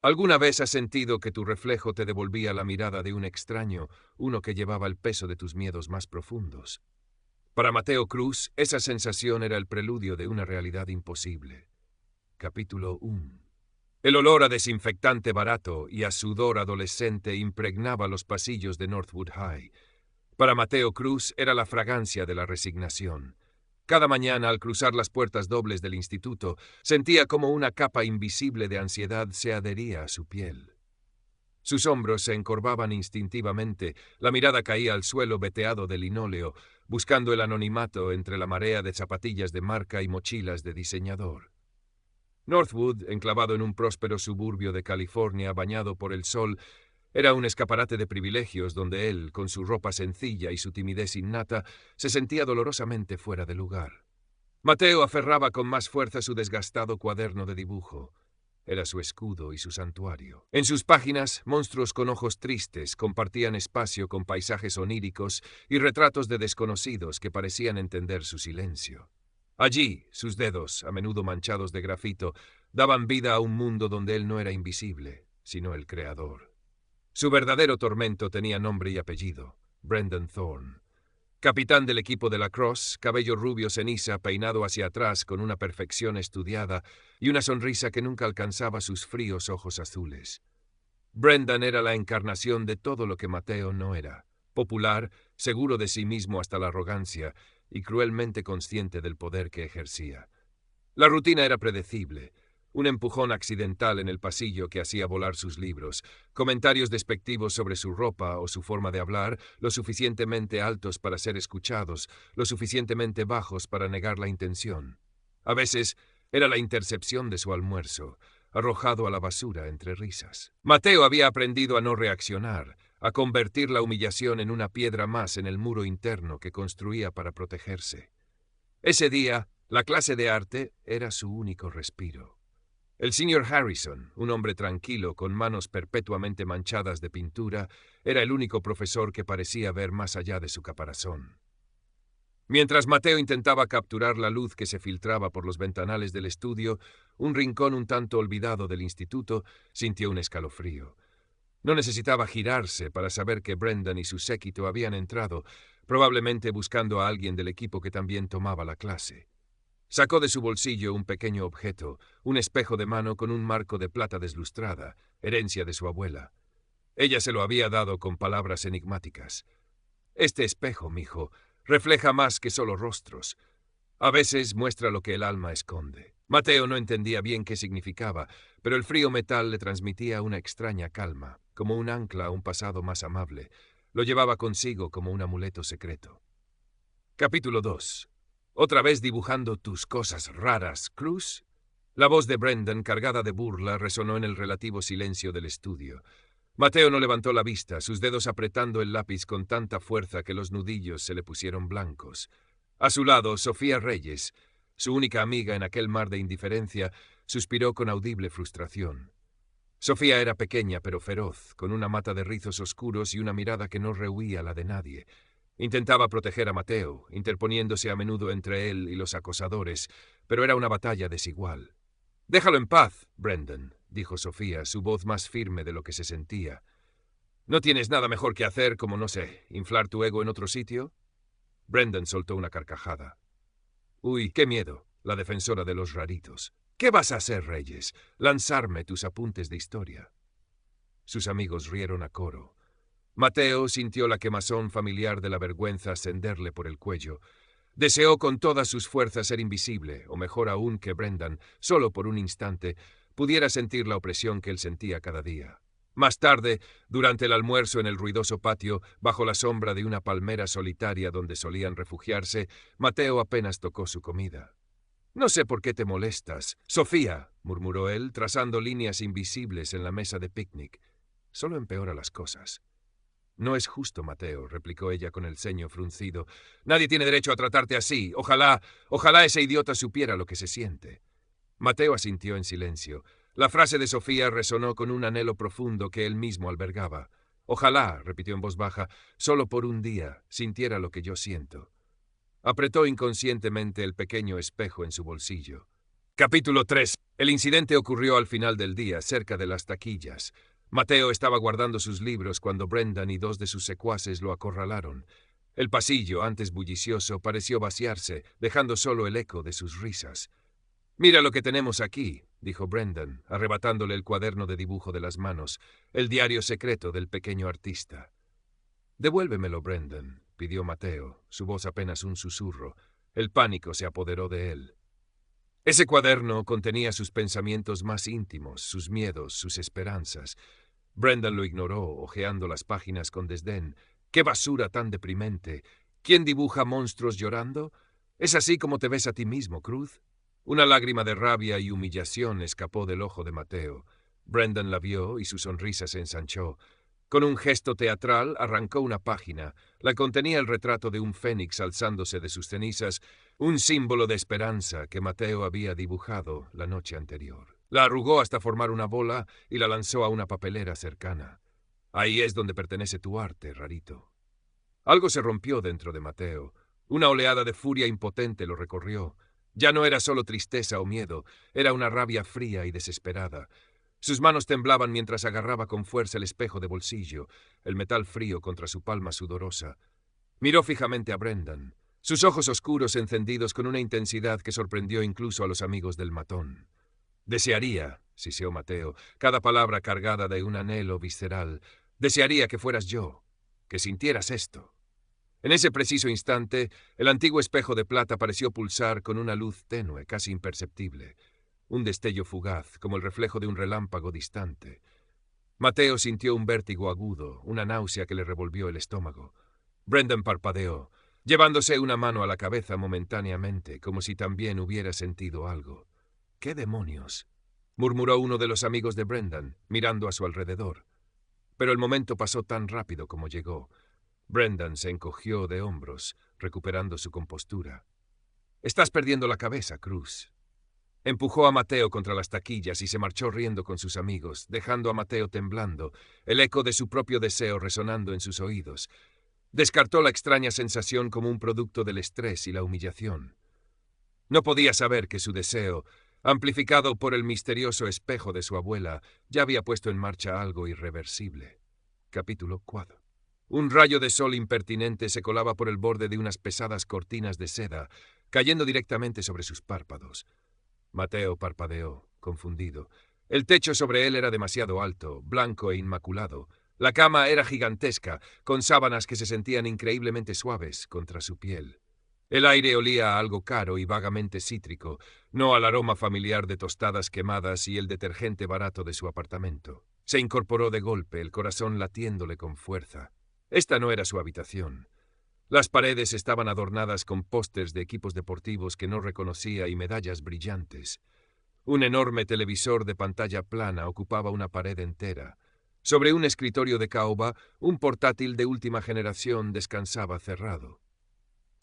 ¿Alguna vez has sentido que tu reflejo te devolvía la mirada de un extraño, uno que llevaba el peso de tus miedos más profundos? Para Mateo Cruz, esa sensación era el preludio de una realidad imposible. Capítulo 1. El olor a desinfectante barato y a sudor adolescente impregnaba los pasillos de Northwood High. Para Mateo Cruz era la fragancia de la resignación. Cada mañana, al cruzar las puertas dobles del instituto, sentía como una capa invisible de ansiedad se adhería a su piel. Sus hombros se encorvaban instintivamente, la mirada caía al suelo veteado de linóleo, buscando el anonimato entre la marea de zapatillas de marca y mochilas de diseñador. Northwood, enclavado en un próspero suburbio de California bañado por el sol, era un escaparate de privilegios donde él, con su ropa sencilla y su timidez innata, se sentía dolorosamente fuera de lugar. Mateo aferraba con más fuerza su desgastado cuaderno de dibujo. Era su escudo y su santuario. En sus páginas, monstruos con ojos tristes compartían espacio con paisajes oníricos y retratos de desconocidos que parecían entender su silencio. Allí, sus dedos, a menudo manchados de grafito, daban vida a un mundo donde él no era invisible, sino el creador. Su verdadero tormento tenía nombre y apellido: Brendan Thorne. Capitán del equipo de lacrosse, cabello rubio ceniza peinado hacia atrás con una perfección estudiada y una sonrisa que nunca alcanzaba sus fríos ojos azules. Brendan era la encarnación de todo lo que Mateo no era: popular, seguro de sí mismo hasta la arrogancia y cruelmente consciente del poder que ejercía. La rutina era predecible: un empujón accidental en el pasillo que hacía volar sus libros, comentarios despectivos sobre su ropa o su forma de hablar, lo suficientemente altos para ser escuchados, lo suficientemente bajos para negar la intención. A veces era la intercepción de su almuerzo, arrojado a la basura entre risas. Mateo había aprendido a no reaccionar, a convertir la humillación en una piedra más en el muro interno que construía para protegerse. Ese día, la clase de arte era su único respiro. El señor Harrison, un hombre tranquilo con manos perpetuamente manchadas de pintura, era el único profesor que parecía ver más allá de su caparazón. Mientras Mateo intentaba capturar la luz que se filtraba por los ventanales del estudio, un rincón un tanto olvidado del instituto sintió un escalofrío. No necesitaba girarse para saber que Brendan y su séquito habían entrado, probablemente buscando a alguien del equipo que también tomaba la clase. Sacó de su bolsillo un pequeño objeto, un espejo de mano con un marco de plata deslustrada, herencia de su abuela. Ella se lo había dado con palabras enigmáticas. Este espejo, mijo, refleja más que solo rostros. A veces muestra lo que el alma esconde. Mateo no entendía bien qué significaba, pero el frío metal le transmitía una extraña calma, como un ancla a un pasado más amable. Lo llevaba consigo como un amuleto secreto. Capítulo 2. ¿Otra vez dibujando tus cosas raras, Cruz? La voz de Brendan, cargada de burla, resonó en el relativo silencio del estudio. Mateo no levantó la vista, sus dedos apretando el lápiz con tanta fuerza que los nudillos se le pusieron blancos. A su lado, Sofía Reyes, su única amiga en aquel mar de indiferencia, suspiró con audible frustración. Sofía era pequeña pero feroz, con una mata de rizos oscuros y una mirada que no rehuía la de nadie. Intentaba proteger a Mateo, interponiéndose a menudo entre él y los acosadores, pero era una batalla desigual. «Déjalo en paz, Brendan», dijo Sofía, su voz más firme de lo que se sentía. «¿No tienes nada mejor que hacer, como, no sé, inflar tu ego en otro sitio?» Brendan soltó una carcajada. «Uy, qué miedo», la defensora de los raritos. «¿Qué vas a hacer, Reyes? ¿Lanzarme tus apuntes de historia?» Sus amigos rieron a coro. Mateo sintió la quemazón familiar de la vergüenza ascenderle por el cuello. Deseó con todas sus fuerzas ser invisible, o mejor aún que Brendan, solo por un instante, pudiera sentir la opresión que él sentía cada día. Más tarde, durante el almuerzo en el ruidoso patio, bajo la sombra de una palmera solitaria donde solían refugiarse, Mateo apenas tocó su comida. «No sé por qué te molestas, Sofía», murmuró él, trazando líneas invisibles en la mesa de picnic. «Solo empeora las cosas». «No es justo, Mateo», replicó ella con el ceño fruncido. «Nadie tiene derecho a tratarte así. Ojalá ese idiota supiera lo que se siente». Mateo asintió en silencio. La frase de Sofía resonó con un anhelo profundo que él mismo albergaba. «Ojalá», repitió en voz baja, «solo por un día sintiera lo que yo siento». Apretó inconscientemente el pequeño espejo en su bolsillo. Capítulo 3. El incidente ocurrió al final del día, cerca de las taquillas. Mateo estaba guardando sus libros cuando Brendan y dos de sus secuaces lo acorralaron. El pasillo, antes bullicioso, pareció vaciarse, dejando solo el eco de sus risas. «Mira lo que tenemos aquí», dijo Brendan, arrebatándole el cuaderno de dibujo de las manos, el diario secreto del pequeño artista. «Devuélvemelo, Brendan», pidió Mateo, su voz apenas un susurro. El pánico se apoderó de él. Ese cuaderno contenía sus pensamientos más íntimos, sus miedos, sus esperanzas. Brendan lo ignoró, hojeando las páginas con desdén. ¡Qué basura tan deprimente! ¿Quién dibuja monstruos llorando? ¿Es así como te ves a ti mismo, Cruz? Una lágrima de rabia y humillación escapó del ojo de Mateo. Brendan la vio y su sonrisa se ensanchó. Con un gesto teatral arrancó una página. La contenía el retrato de un fénix alzándose de sus cenizas, un símbolo de esperanza que Mateo había dibujado la noche anterior. La arrugó hasta formar una bola y la lanzó a una papelera cercana. «Ahí es donde pertenece tu arte, rarito». Algo se rompió dentro de Mateo. Una oleada de furia impotente lo recorrió. Ya no era solo tristeza o miedo, era una rabia fría y desesperada. Sus manos temblaban mientras agarraba con fuerza el espejo de bolsillo, el metal frío contra su palma sudorosa. Miró fijamente a Brendan, sus ojos oscuros encendidos con una intensidad que sorprendió incluso a los amigos del matón. «Desearía», siseó Mateo, cada palabra cargada de un anhelo visceral, «desearía que fueras yo, que sintieras esto». En ese preciso instante, el antiguo espejo de plata pareció pulsar con una luz tenue, casi imperceptible. Un destello fugaz, como el reflejo de un relámpago distante. Mateo sintió un vértigo agudo, una náusea que le revolvió el estómago. Brendan parpadeó, llevándose una mano a la cabeza momentáneamente, como si también hubiera sentido algo. «¿Qué demonios?», murmuró uno de los amigos de Brendan, mirando a su alrededor. Pero el momento pasó tan rápido como llegó. Brendan se encogió de hombros, recuperando su compostura. «Estás perdiendo la cabeza, Cruz». Empujó a Mateo contra las taquillas y se marchó riendo con sus amigos, dejando a Mateo temblando, el eco de su propio deseo resonando en sus oídos. Descartó la extraña sensación como un producto del estrés y la humillación. No podía saber que su deseo, amplificado por el misterioso espejo de su abuela, ya había puesto en marcha algo irreversible. Capítulo 4. Un rayo de sol impertinente se colaba por el borde de unas pesadas cortinas de seda, cayendo directamente sobre sus párpados. Mateo parpadeó, confundido. El techo sobre él era demasiado alto, blanco e inmaculado. La cama era gigantesca, con sábanas que se sentían increíblemente suaves contra su piel. El aire olía a algo caro y vagamente cítrico, no al aroma familiar de tostadas quemadas y el detergente barato de su apartamento. Se incorporó de golpe, el corazón latiéndole con fuerza. Esta no era su habitación. Las paredes estaban adornadas con pósters de equipos deportivos que no reconocía y medallas brillantes. Un enorme televisor de pantalla plana ocupaba una pared entera. Sobre un escritorio de caoba, un portátil de última generación descansaba cerrado.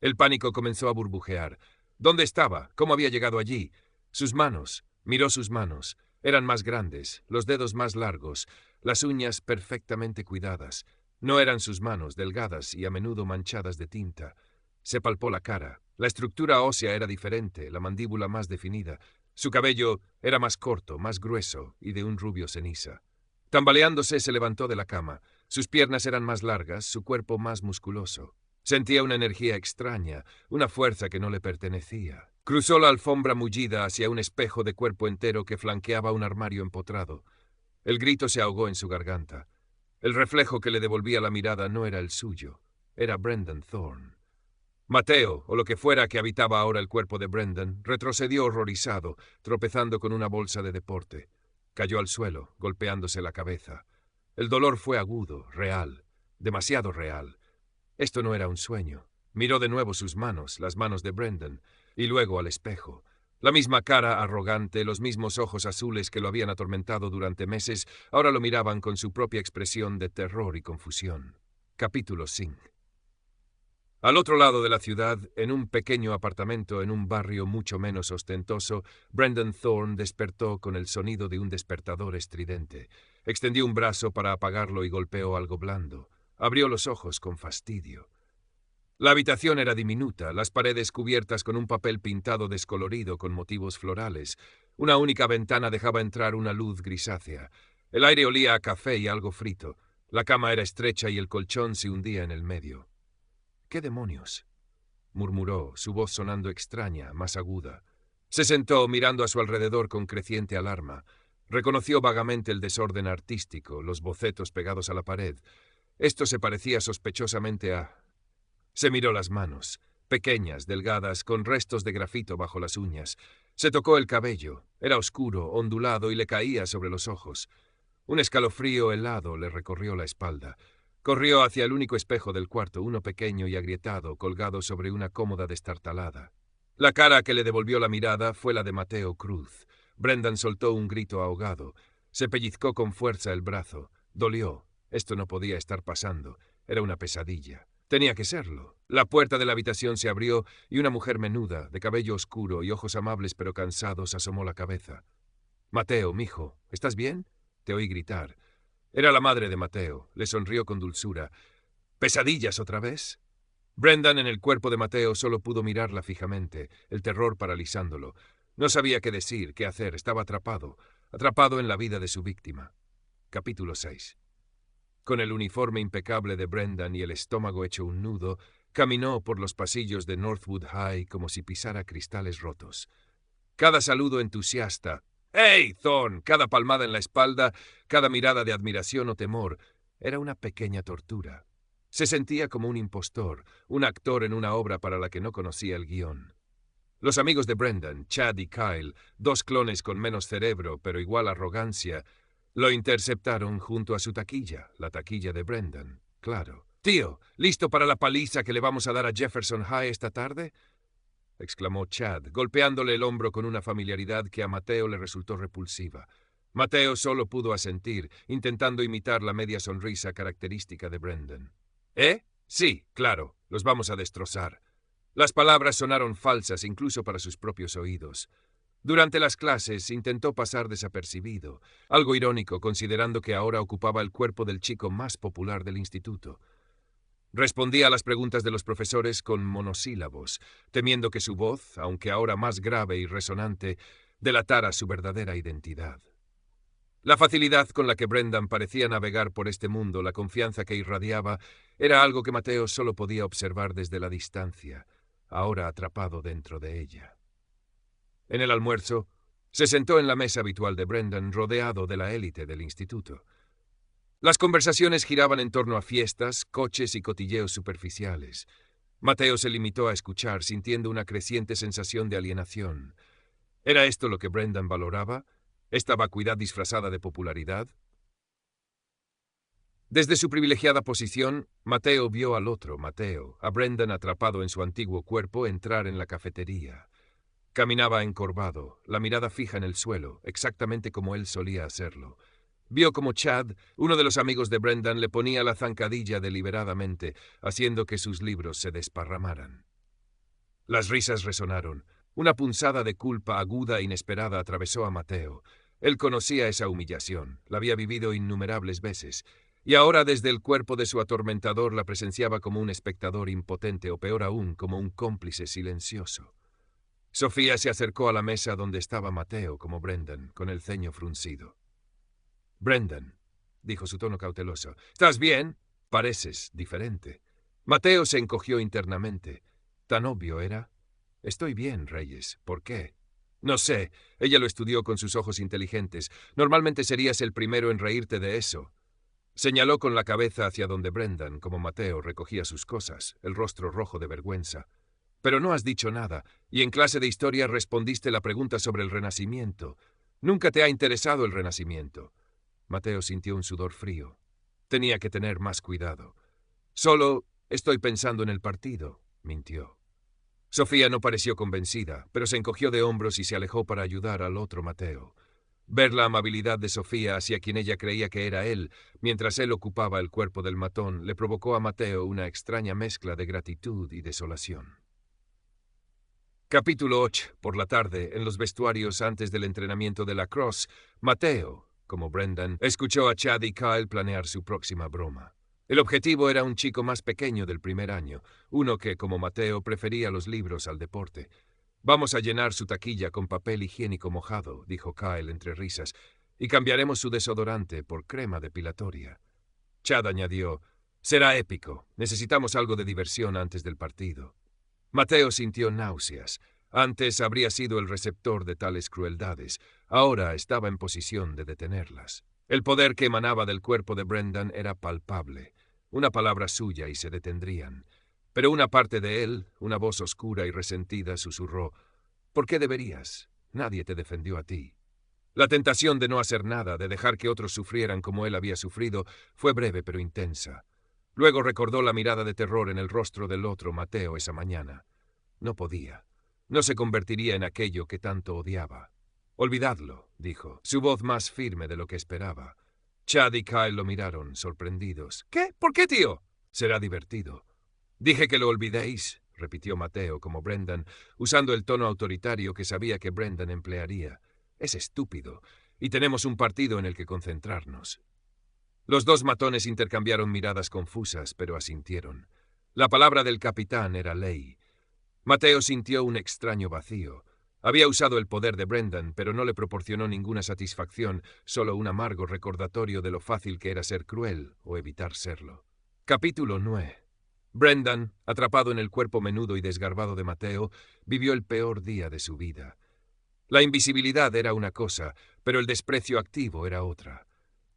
El pánico comenzó a burbujear. ¿Dónde estaba? ¿Cómo había llegado allí? Sus manos. Miró sus manos. Eran más grandes, los dedos más largos, las uñas perfectamente cuidadas. No eran sus manos, delgadas y a menudo manchadas de tinta. Se palpó la cara. La estructura ósea era diferente, la mandíbula más definida. Su cabello era más corto, más grueso y de un rubio ceniza. Tambaleándose se levantó de la cama. Sus piernas eran más largas, su cuerpo más musculoso. Sentía una energía extraña, una fuerza que no le pertenecía. Cruzó la alfombra mullida hacia un espejo de cuerpo entero que flanqueaba un armario empotrado. El grito se ahogó en su garganta. El reflejo que le devolvía la mirada no era el suyo, era Brendan Thorne. Mateo, o lo que fuera que habitaba ahora el cuerpo de Brendan, retrocedió horrorizado, tropezando con una bolsa de deporte. Cayó al suelo, golpeándose la cabeza. El dolor fue agudo, real, demasiado real. Esto no era un sueño. Miró de nuevo sus manos, las manos de Brendan, y luego al espejo. La misma cara arrogante, los mismos ojos azules que lo habían atormentado durante meses, ahora lo miraban con su propia expresión de terror y confusión. Capítulo 5. Al otro lado de la ciudad, en un pequeño apartamento en un barrio mucho menos ostentoso, Brendan Thorne despertó con el sonido de un despertador estridente. Extendió un brazo para apagarlo y golpeó algo blando. Abrió los ojos con fastidio. La habitación era diminuta, las paredes cubiertas con un papel pintado descolorido con motivos florales, Una única ventana dejaba entrar una luz grisácea. El aire olía a café y algo frito. La cama era estrecha y el colchón se hundía en el medio. —¿Qué demonios? —murmuró, su voz sonando extraña, más aguda. Se sentó, mirando a su alrededor con creciente alarma. Reconoció vagamente el desorden artístico, los bocetos pegados a la pared. Esto se parecía sospechosamente a... Se miró las manos, pequeñas, delgadas, con restos de grafito bajo las uñas. Se tocó el cabello. Era oscuro, ondulado y le caía sobre los ojos. Un escalofrío helado le recorrió la espalda. Corrió hacia el único espejo del cuarto, uno pequeño y agrietado, colgado sobre una cómoda destartalada. La cara que le devolvió la mirada fue la de Mateo Cruz. Brendan soltó un grito ahogado. Se pellizcó con fuerza el brazo. Dolió. Esto no podía estar pasando. Era una pesadilla. Tenía que serlo. La puerta de la habitación se abrió y una mujer menuda, de cabello oscuro y ojos amables pero cansados, asomó la cabeza. —Mateo, mijo, ¿estás bien? Te oí gritar. Era la madre de Mateo. Le sonrió con dulzura. —¿Pesadillas otra vez? Brendan, en el cuerpo de Mateo, solo pudo mirarla fijamente, el terror paralizándolo. No sabía qué decir, qué hacer. Estaba atrapado en la vida de su víctima. Capítulo 6. Con el uniforme impecable de Brendan y el estómago hecho un nudo, caminó por los pasillos de Northwood High como si pisara cristales rotos. Cada saludo entusiasta, ¡hey, Thorne!, cada palmada en la espalda, cada mirada de admiración o temor, era una pequeña tortura. Se sentía como un impostor, un actor en una obra para la que no conocía el guión. Los amigos de Brendan, Chad y Kyle, dos clones con menos cerebro pero igual arrogancia, lo interceptaron junto a su taquilla, la taquilla de Brendan, claro. —Tío, ¿listo para la paliza que le vamos a dar a Jefferson High esta tarde? —exclamó Chad, golpeándole el hombro con una familiaridad que a Mateo le resultó repulsiva. Mateo solo pudo asentir, intentando imitar la media sonrisa característica de Brendan. —¿Eh? Sí, claro, los vamos a destrozar. Las palabras sonaron falsas incluso para sus propios oídos. Durante las clases intentó pasar desapercibido, algo irónico considerando que ahora ocupaba el cuerpo del chico más popular del instituto. Respondía a las preguntas de los profesores con monosílabos, temiendo que su voz, aunque ahora más grave y resonante, delatara su verdadera identidad. La facilidad con la que Brendan parecía navegar por este mundo, la confianza que irradiaba, era algo que Mateo solo podía observar desde la distancia, ahora atrapado dentro de ella. En el almuerzo, se sentó en la mesa habitual de Brendan, rodeado de la élite del instituto. Las conversaciones giraban en torno a fiestas, coches y cotilleos superficiales. Mateo se limitó a escuchar, sintiendo una creciente sensación de alienación. ¿Era esto lo que Brendan valoraba? ¿Esta vacuidad disfrazada de popularidad? Desde su privilegiada posición, Mateo vio al otro Mateo, a Brendan atrapado en su antiguo cuerpo, entrar en la cafetería. Caminaba encorvado, la mirada fija en el suelo, exactamente como él solía hacerlo. Vio como Chad, uno de los amigos de Brendan, le ponía la zancadilla deliberadamente, haciendo que sus libros se desparramaran. Las risas resonaron. Una punzada de culpa aguda e inesperada atravesó a Mateo. Él conocía esa humillación, la había vivido innumerables veces, y ahora desde el cuerpo de su atormentador la presenciaba como un espectador impotente o peor aún, como un cómplice silencioso. Sofía se acercó a la mesa donde estaba Mateo, como Brendan, con el ceño fruncido. —Brendan —dijo su tono cauteloso—, ¿estás bien? Pareces diferente. Mateo se encogió internamente. Tan obvio era. Estoy bien, Reyes. ¿Por qué? No sé. Ella lo estudió con sus ojos inteligentes. Normalmente serías el primero en reírte de eso. Señaló con la cabeza hacia donde Brendan, como Mateo, recogía sus cosas, el rostro rojo de vergüenza. Pero no has dicho nada, y en clase de historia respondiste la pregunta sobre el Renacimiento. Nunca te ha interesado el Renacimiento. Mateo sintió un sudor frío. Tenía que tener más cuidado. Solo estoy pensando en el partido, mintió. Sofía no pareció convencida, pero se encogió de hombros y se alejó para ayudar al otro Mateo. Ver la amabilidad de Sofía hacia quien ella creía que era él, mientras él ocupaba el cuerpo del matón, le provocó a Mateo una extraña mezcla de gratitud y desolación. Capítulo 8. Por la tarde, en los vestuarios antes del entrenamiento de lacrosse, Mateo, como Brendan, escuchó a Chad y Kyle planear su próxima broma. El objetivo era un chico más pequeño del primer año, uno que, como Mateo, prefería los libros al deporte. Vamos a llenar su taquilla con papel higiénico mojado, dijo Kyle entre risas, y cambiaremos su desodorante por crema depilatoria. Chad añadió, será épico. Necesitamos algo de diversión antes del partido. Mateo sintió náuseas. Antes habría sido el receptor de tales crueldades. Ahora estaba en posición de detenerlas. El poder que emanaba del cuerpo de Brendan era palpable. Una palabra suya y se detendrían. Pero una parte de él, una voz oscura y resentida, susurró, ¿por qué deberías? Nadie te defendió a ti. La tentación de no hacer nada, de dejar que otros sufrieran como él había sufrido, fue breve pero intensa. Luego recordó la mirada de terror en el rostro del otro Mateo esa mañana. No podía. No se convertiría en aquello que tanto odiaba. Olvidadlo, dijo, su voz más firme de lo que esperaba. Chad y Kyle lo miraron, sorprendidos. ¿Qué? ¿Por qué, tío? Será divertido. Dije que lo olvidéis, repitió Mateo como Brendan, usando el tono autoritario que sabía que Brendan emplearía. Es estúpido, y tenemos un partido en el que concentrarnos. Los dos matones intercambiaron miradas confusas, pero asintieron. La palabra del capitán era ley. Mateo sintió un extraño vacío. Había usado el poder de Brendan, pero no le proporcionó ninguna satisfacción, solo un amargo recordatorio de lo fácil que era ser cruel o evitar serlo. Capítulo 9. Brendan, atrapado en el cuerpo menudo y desgarbado de Mateo, vivió el peor día de su vida. La invisibilidad era una cosa, pero el desprecio activo era otra.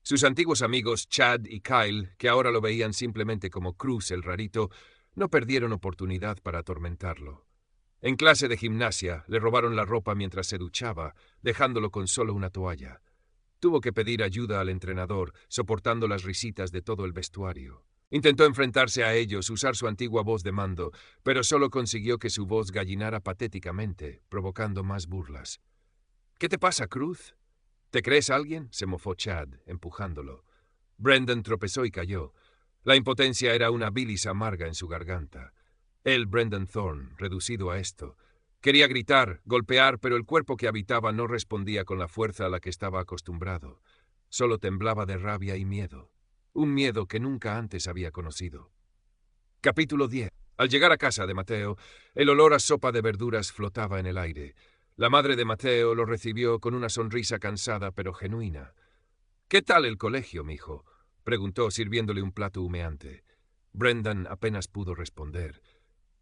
Sus antiguos amigos Chad y Kyle, que ahora lo veían simplemente como Cruz el rarito, no perdieron oportunidad para atormentarlo. En clase de gimnasia le robaron la ropa mientras se duchaba, dejándolo con solo una toalla. Tuvo que pedir ayuda al entrenador, soportando las risitas de todo el vestuario. Intentó enfrentarse a ellos, usar su antigua voz de mando, pero solo consiguió que su voz gallinara patéticamente, provocando más burlas. ¿Qué te pasa, Cruz? ¿Te crees alguien? Se mofó Chad, empujándolo. Brendan tropezó y cayó. La impotencia era una bilis amarga en su garganta. Él, Brendan Thorne, reducido a esto. Quería gritar, golpear, pero el cuerpo que habitaba no respondía con la fuerza a la que estaba acostumbrado. Solo temblaba de rabia y miedo. Un miedo que nunca antes había conocido. Capítulo 10. Al llegar a casa de Mateo, el olor a sopa de verduras flotaba en el aire. La madre de Mateo lo recibió con una sonrisa cansada pero genuina. ¿Qué tal el colegio, mijo?, preguntó sirviéndole un plato humeante. Brendan apenas pudo responder.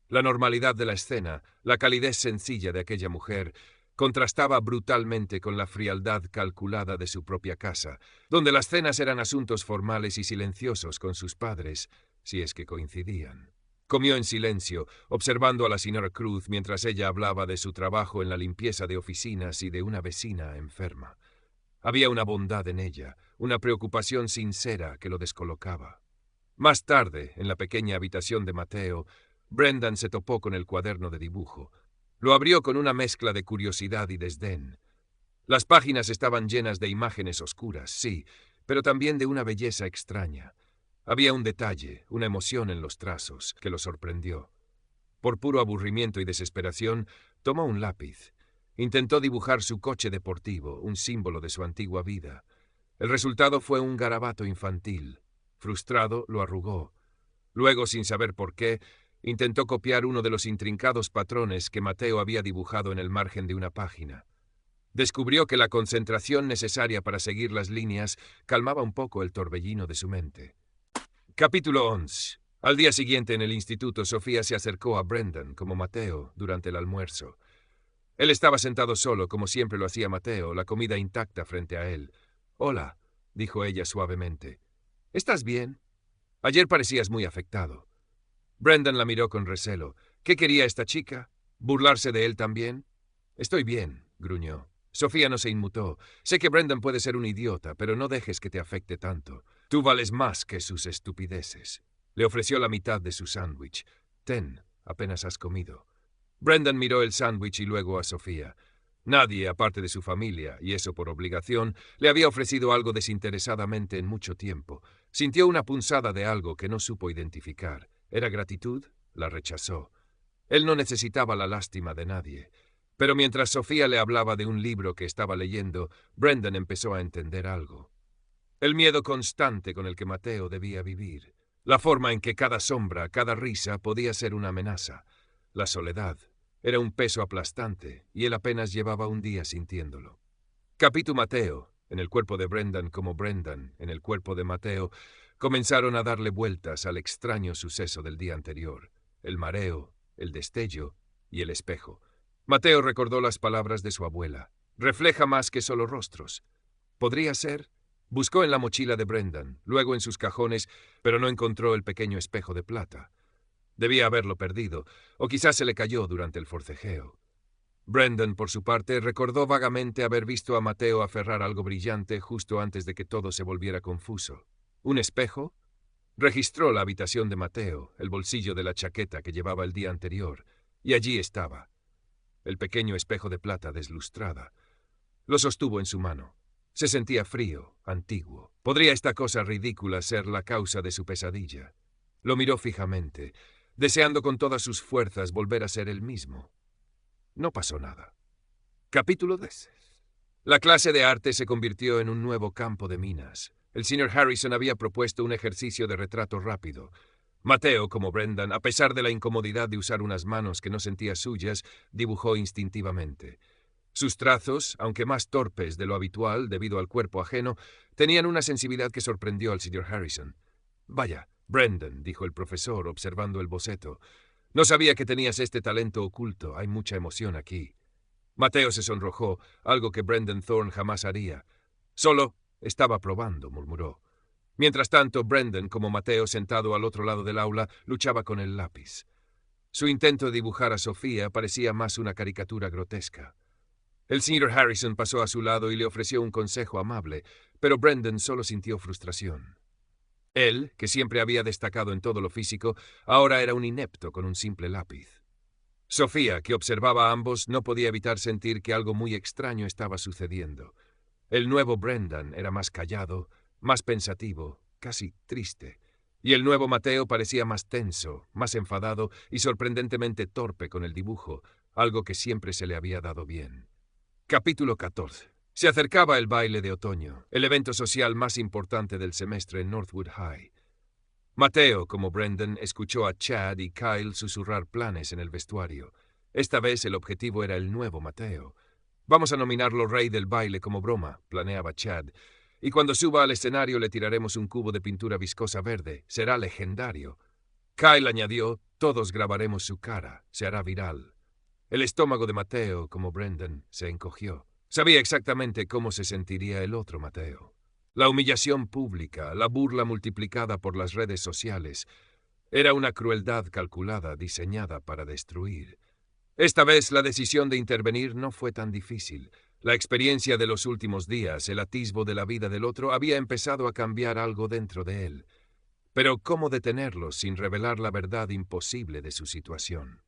La normalidad de la escena, la calidez sencilla de aquella mujer, contrastaba brutalmente con la frialdad calculada de su propia casa, donde las cenas eran asuntos formales y silenciosos con sus padres, si es que coincidían. Comió en silencio, observando a la señora Cruz mientras ella hablaba de su trabajo en la limpieza de oficinas y de una vecina enferma. Había una bondad en ella, una preocupación sincera que lo descolocaba. Más tarde, en la pequeña habitación de Mateo, Brendan se topó con el cuaderno de dibujo. Lo abrió con una mezcla de curiosidad y desdén. Las páginas estaban llenas de imágenes oscuras, sí, pero también de una belleza extraña. Había un detalle, una emoción en los trazos, que lo sorprendió. Por puro aburrimiento y desesperación, tomó un lápiz. Intentó dibujar su coche deportivo, un símbolo de su antigua vida. El resultado fue un garabato infantil. Frustrado, lo arrugó. Luego, sin saber por qué, intentó copiar uno de los intrincados patrones que Mateo había dibujado en el margen de una página. Descubrió que la concentración necesaria para seguir las líneas calmaba un poco el torbellino de su mente. Capítulo 11. Al día siguiente en el instituto, Sofía se acercó a Brendan, como Mateo, durante el almuerzo. Él estaba sentado solo, como siempre lo hacía Mateo, la comida intacta frente a él. «Hola», dijo ella suavemente. «¿Estás bien? Ayer parecías muy afectado». Brendan la miró con recelo. ¿Qué quería esta chica? ¿Burlarse de él también? «Estoy bien», gruñó. Sofía no se inmutó. «Sé que Brendan puede ser un idiota, pero no dejes que te afecte tanto. Tú vales más que sus estupideces». Le ofreció la mitad de su sándwich. «Ten, apenas has comido». Brendan miró el sándwich y luego a Sofía. Nadie, aparte de su familia, y eso por obligación, le había ofrecido algo desinteresadamente en mucho tiempo. Sintió una punzada de algo que no supo identificar. ¿Era gratitud? La rechazó. Él no necesitaba la lástima de nadie. Pero mientras Sofía le hablaba de un libro que estaba leyendo, Brendan empezó a entender algo. El miedo constante con el que Mateo debía vivir. La forma en que cada sombra, cada risa podía ser una amenaza. La soledad. Era un peso aplastante, y él apenas llevaba un día sintiéndolo. Capitú Mateo, en el cuerpo de Brendan como Brendan, en el cuerpo de Mateo, comenzaron a darle vueltas al extraño suceso del día anterior, el mareo, el destello y el espejo. Mateo recordó las palabras de su abuela. Refleja más que solo rostros. ¿Podría ser? Buscó en la mochila de Brendan, luego en sus cajones, pero no encontró el pequeño espejo de plata. Debía haberlo perdido, o quizás se le cayó durante el forcejeo. Brendan, por su parte, recordó vagamente haber visto a Mateo aferrar algo brillante justo antes de que todo se volviera confuso. ¿Un espejo? Registró la habitación de Mateo, el bolsillo de la chaqueta que llevaba el día anterior, y allí estaba, el pequeño espejo de plata deslustrada. Lo sostuvo en su mano. Se sentía frío, antiguo. ¿Podría esta cosa ridícula ser la causa de su pesadilla? Lo miró fijamente, deseando con todas sus fuerzas volver a ser él mismo. No pasó nada. Capítulo 10. La clase de arte se convirtió en un nuevo campo de minas. El señor Harrison había propuesto un ejercicio de retrato rápido. Mateo, como Brendan, a pesar de la incomodidad de usar unas manos que no sentía suyas, dibujó instintivamente. Sus trazos, aunque más torpes de lo habitual debido al cuerpo ajeno, tenían una sensibilidad que sorprendió al señor Harrison. «Vaya, Brendan», dijo el profesor, observando el boceto. «No sabía que tenías este talento oculto. Hay mucha emoción aquí». Mateo se sonrojó, algo que Brendan Thorne jamás haría. «Solo estaba probando», murmuró. Mientras tanto, Brendan, como Mateo, sentado al otro lado del aula, luchaba con el lápiz. Su intento de dibujar a Sofía parecía más una caricatura grotesca. El señor Harrison pasó a su lado y le ofreció un consejo amable, pero Brendan solo sintió frustración. Él, que siempre había destacado en todo lo físico, ahora era un inepto con un simple lápiz. Sofía, que observaba a ambos, no podía evitar sentir que algo muy extraño estaba sucediendo. El nuevo Brendan era más callado, más pensativo, casi triste, y el nuevo Mateo parecía más tenso, más enfadado y sorprendentemente torpe con el dibujo, algo que siempre se le había dado bien. Capítulo 14. Se acercaba el baile de otoño, el evento social más importante del semestre en Northwood High. Mateo, como Brendan, escuchó a Chad y Kyle susurrar planes en el vestuario. Esta vez el objetivo era el nuevo Mateo. «Vamos a nominarlo rey del baile como broma», planeaba Chad, «y cuando suba al escenario le tiraremos un cubo de pintura viscosa verde. Será legendario». Kyle añadió, «Todos grabaremos su cara. Se hará viral». El estómago de Mateo, como Brendan, se encogió. Sabía exactamente cómo se sentiría el otro Mateo. La humillación pública, la burla multiplicada por las redes sociales, era una crueldad calculada, diseñada para destruir. Esta vez la decisión de intervenir no fue tan difícil. La experiencia de los últimos días, el atisbo de la vida del otro, había empezado a cambiar algo dentro de él. Pero ¿cómo detenerlo sin revelar la verdad imposible de su situación?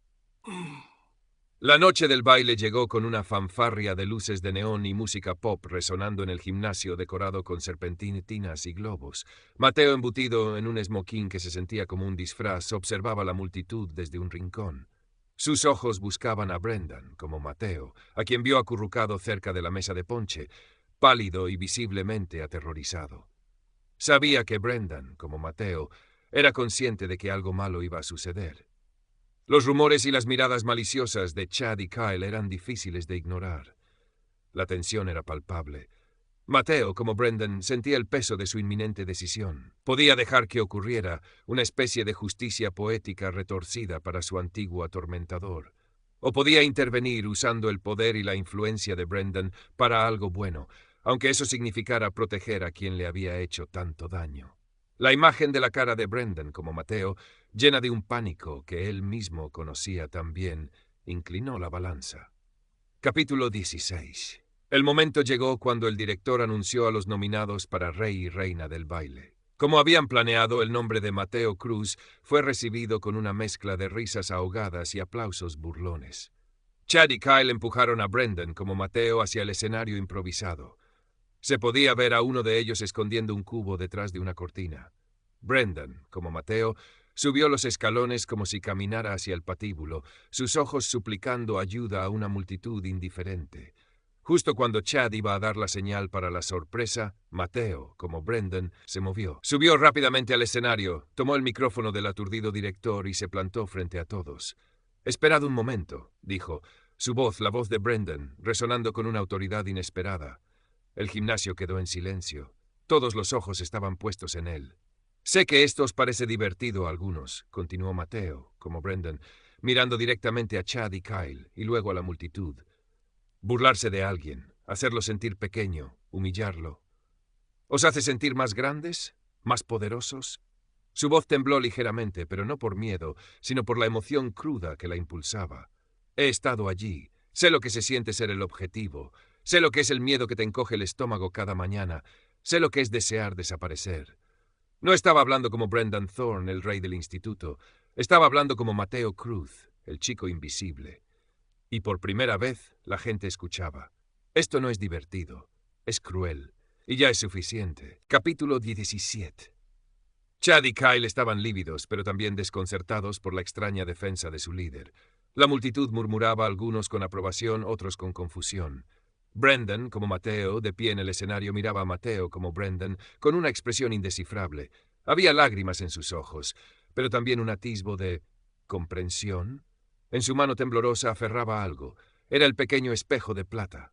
La noche del baile llegó con una fanfarria de luces de neón y música pop resonando en el gimnasio decorado con serpentinas y globos. Mateo, embutido en un esmoquín que se sentía como un disfraz, observaba la multitud desde un rincón. Sus ojos buscaban a Brendan, como Mateo, a quien vio acurrucado cerca de la mesa de ponche, pálido y visiblemente aterrorizado. Sabía que Brendan, como Mateo, era consciente de que algo malo iba a suceder. Los rumores y las miradas maliciosas de Chad y Kyle eran difíciles de ignorar. La tensión era palpable. Mateo, como Brendan, sentía el peso de su inminente decisión. Podía dejar que ocurriera una especie de justicia poética retorcida para su antiguo atormentador. O podía intervenir usando el poder y la influencia de Brendan para algo bueno, aunque eso significara proteger a quien le había hecho tanto daño. La imagen de la cara de Brendan, como Mateo, llena de un pánico que él mismo conocía tan bien, inclinó la balanza. Capítulo 16. El momento llegó cuando el director anunció a los nominados para rey y reina del baile. Como habían planeado, el nombre de Mateo Cruz fue recibido con una mezcla de risas ahogadas y aplausos burlones. Chad y Kyle empujaron a Brendan como Mateo hacia el escenario improvisado. Se podía ver a uno de ellos escondiendo un cubo detrás de una cortina. Brendan, como Mateo, subió los escalones como si caminara hacia el patíbulo, sus ojos suplicando ayuda a una multitud indiferente. Justo cuando Chad iba a dar la señal para la sorpresa, Mateo, como Brendan, se movió. Subió rápidamente al escenario, tomó el micrófono del aturdido director y se plantó frente a todos. Esperad un momento, dijo, su voz, la voz de Brendan, resonando con una autoridad inesperada. El gimnasio quedó en silencio. Todos los ojos estaban puestos en él. Sé que esto os parece divertido a algunos, continuó Mateo, como Brendan, mirando directamente a Chad y Kyle, y luego a la multitud. Burlarse de alguien, hacerlo sentir pequeño, humillarlo. ¿Os hace sentir más grandes? ¿Más poderosos? Su voz tembló ligeramente, pero no por miedo, sino por la emoción cruda que la impulsaba. He estado allí. Sé lo que se siente ser el objetivo. Sé lo que es el miedo que te encoge el estómago cada mañana. Sé lo que es desear desaparecer. No estaba hablando como Brendan Thorne, el rey del instituto. Estaba hablando como Mateo Cruz, el chico invisible. Y por primera vez la gente escuchaba. Esto no es divertido. Es cruel. Y ya es suficiente. Capítulo 17. Chad y Kyle estaban lívidos, pero también desconcertados por la extraña defensa de su líder. La multitud murmuraba, algunos con aprobación, otros con confusión. Brendan, como Mateo, de pie en el escenario, miraba a Mateo como Brendan, con una expresión indescifrable. Había lágrimas en sus ojos, pero también un atisbo de comprensión. En su mano temblorosa aferraba algo. Era el pequeño espejo de plata.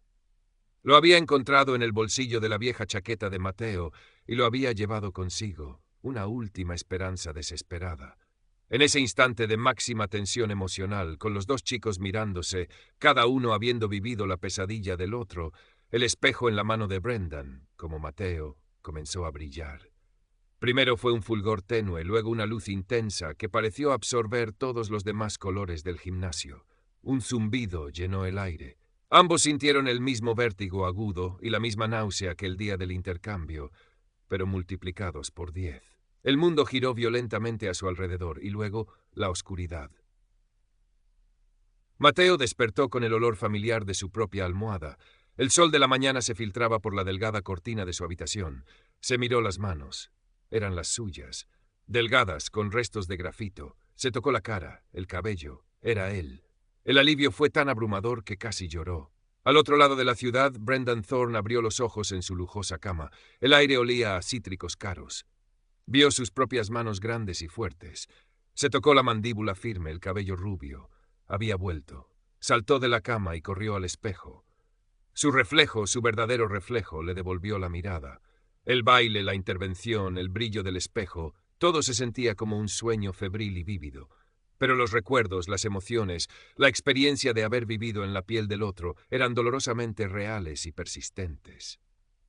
Lo había encontrado en el bolsillo de la vieja chaqueta de Mateo y lo había llevado consigo. Una última esperanza desesperada. En ese instante de máxima tensión emocional, con los dos chicos mirándose, cada uno habiendo vivido la pesadilla del otro, el espejo en la mano de Brendan, como Mateo, comenzó a brillar. Primero fue un fulgor tenue, luego una luz intensa que pareció absorber todos los demás colores del gimnasio. Un zumbido llenó el aire. Ambos sintieron el mismo vértigo agudo y la misma náusea que el día del intercambio, pero multiplicados por 10. El mundo giró violentamente a su alrededor y luego la oscuridad. Mateo despertó con el olor familiar de su propia almohada. El sol de la mañana se filtraba por la delgada cortina de su habitación. Se miró las manos. Eran las suyas. Delgadas, con restos de grafito. Se tocó la cara, el cabello. Era él. El alivio fue tan abrumador que casi lloró. Al otro lado de la ciudad, Brendan Thorne abrió los ojos en su lujosa cama. El aire olía a cítricos caros. Vio sus propias manos grandes y fuertes. Se tocó la mandíbula firme, el cabello rubio. Había vuelto. Saltó de la cama y corrió al espejo. Su reflejo, su verdadero reflejo, le devolvió la mirada. El baile, la intervención, el brillo del espejo, todo se sentía como un sueño febril y vívido. Pero los recuerdos, las emociones, la experiencia de haber vivido en la piel del otro eran dolorosamente reales y persistentes.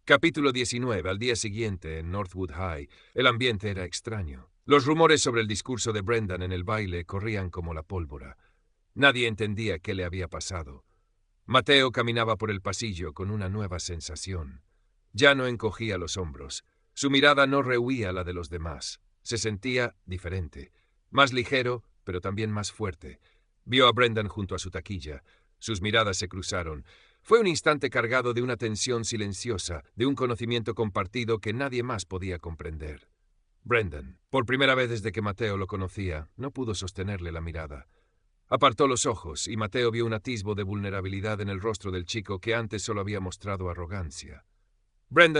Capítulo 19. Al día siguiente, en Northwood High, el ambiente era extraño. Los rumores sobre el discurso de Brendan en el baile corrían como la pólvora. Nadie entendía qué le había pasado. Mateo caminaba por el pasillo con una nueva sensación. Ya no encogía los hombros. Su mirada no rehuía la de los demás. Se sentía diferente. Más ligero, pero también más fuerte. Vio a Brendan junto a su taquilla. Sus miradas se cruzaron. Fue un instante cargado de una tensión silenciosa, de un conocimiento compartido que nadie más podía comprender. Brendan, por primera vez desde que Mateo lo conocía, no pudo sostenerle la mirada. Apartó los ojos y Mateo vio un atisbo de vulnerabilidad en el rostro del chico que antes solo había mostrado arrogancia. Brendan